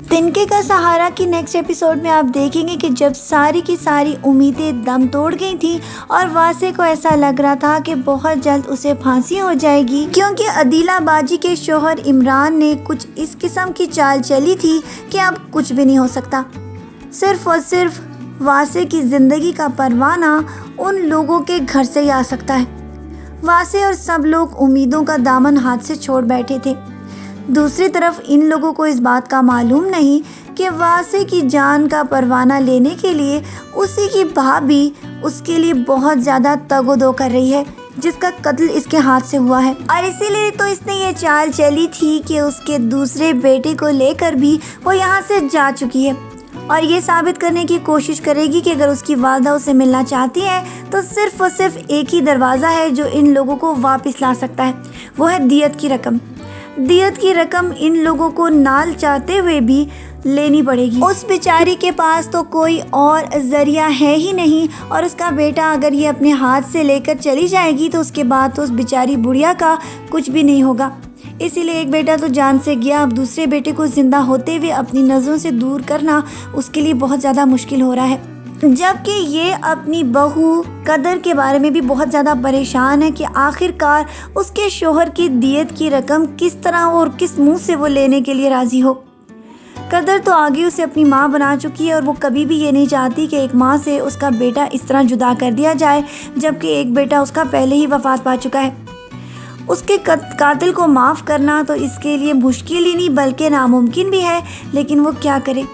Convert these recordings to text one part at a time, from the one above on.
तिनके का सहारा की नेक्स्ट एपिसोड में आप देखेंगे कि जब सारी की सारी उम्मीदें दम तोड़ गई थी और वासे को ऐसा लग रहा था कि बहुत जल्द उसे फांसी हो जाएगी, क्योंकि अदीला बाजी के शोहर इमरान ने कुछ इस किस्म की चाल चली थी कि अब कुछ भी नहीं हो सकता। सिर्फ और सिर्फ वासे की ज़िंदगी का परवाना उन लोगों के घर से ही आ सकता है। वासे और सब लोग उम्मीदों का दामन हाथ से छोड़ बैठे थे। दूसरी तरफ इन लोगों को इस बात का मालूम नहीं कि वासे की जान का परवाना लेने के लिए उसी की भाभी उसके लिए बहुत ज़्यादा तगोदो कर रही है, जिसका कत्ल इसके हाथ से हुआ है। और इसीलिए तो इसने ये चाल चली थी कि उसके दूसरे बेटे को लेकर भी वो यहाँ से जा चुकी है और ये साबित करने की कोशिश करेगी कि अगर उसकी वालदा उसे मिलना चाहती है तो सिर्फ और सिर्फ एक ही दरवाज़ा है जो इन लोगों को वापस ला सकता है, वो है दियत की रकम। दियत की रकम इन लोगों को नाल चाहते हुए भी लेनी पड़ेगी। उस बेचारी के पास तो कोई और ज़रिया है ही नहीं और उसका बेटा अगर ये अपने हाथ से लेकर चली जाएगी तो उसके बाद तो उस बेचारी बुढ़िया का कुछ भी नहीं होगा। इसीलिए एक बेटा तो जान से गया, अब दूसरे बेटे को ज़िंदा होते हुए अपनी नज़रों से दूर करना उसके लिए बहुत ज़्यादा मुश्किल हो रहा है। जबकि ये अपनी बहू कदर के बारे में भी बहुत ज़्यादा परेशान है कि आखिरकार उसके शोहर की दियत की रकम किस तरह और किस मुंह से वो लेने के लिए राज़ी हो। कदर तो आगे उसे अपनी माँ बना चुकी है और वो कभी भी ये नहीं चाहती कि एक माँ से उसका बेटा इस तरह जुदा कर दिया जाए, जबकि एक बेटा उसका पहले ही वफात पा चुका है। उसके कातिल को माफ़ करना तो इसके लिए मुश्किल ही नहीं बल्कि नामुमकिन भी है, लेकिन वो क्या करे।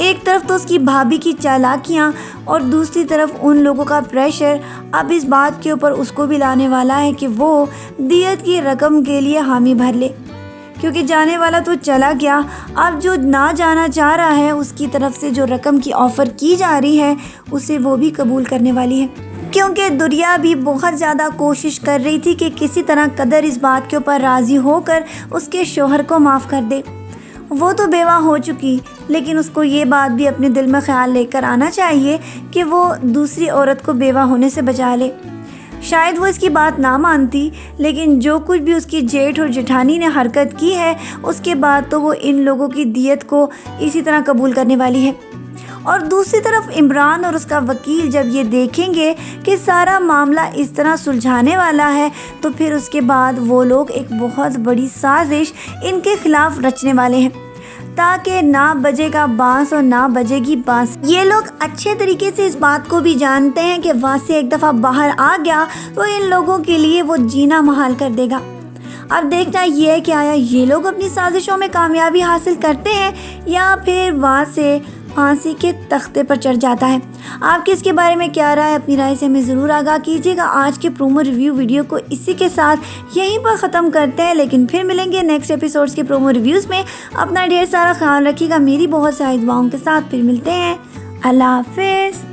एक तरफ तो उसकी भाभी की चालाकियाँ और दूसरी तरफ उन लोगों का प्रेशर अब इस बात के ऊपर उसको भी लाने वाला है कि वो दियत की रकम के लिए हामी भर ले, क्योंकि जाने वाला तो चला गया। अब जो ना जाना चाह रहा है उसकी तरफ से जो रकम की ऑफ़र की जा रही है उसे वो भी कबूल करने वाली है, क्योंकि दुरिया भी बहुत ज़्यादा कोशिश कर रही थी कि किसी तरह कदर इस बात के ऊपर राज़ी होकर उसके शोहर को माफ़ कर दे। वो तो बेवा हो चुकी, लेकिन उसको ये बात भी अपने दिल में ख्याल लेकर आना चाहिए कि वो दूसरी औरत को बेवा होने से बचा ले। शायद वो इसकी बात ना मानती, लेकिन जो कुछ भी उसकी जेठ और जेठानी ने हरकत की है उसके बाद तो वो इन लोगों की दियत को इसी तरह कबूल करने वाली है। और दूसरी तरफ इमरान और उसका वकील जब ये देखेंगे कि सारा मामला इस तरह सुलझाने वाला है तो फिर उसके बाद वो लोग एक बहुत बड़ी साजिश इनके खिलाफ रचने वाले हैं, ताकि ना बजेगा बांस और ना बजेगी बांस। ये लोग अच्छे तरीके से इस बात को भी जानते हैं कि वासे एक दफ़ा बाहर आ गया तो इन लोगों के लिए वो जीना महाल कर देगा। अब देखना ये है कि आया ये लोग अपनी साजिशों में कामयाबी हासिल करते हैं या फिर वासे फांसी के तख्ते पर चढ़ जाता है। आपकी इसके बारे में क्या राय है, अपनी राय से हमें ज़रूर आगाह कीजिएगा। आज के प्रोमो रिव्यू वीडियो को इसी के साथ यहीं पर ख़त्म करते हैं, लेकिन फिर मिलेंगे नेक्स्ट एपिसोड्स के प्रोमो रिव्यूज़ में। अपना ढेर सारा ख्याल रखिएगा मेरी बहुत सारी दुआओं के साथ। फिर मिलते हैं। अल्लाह हाफ़िज़।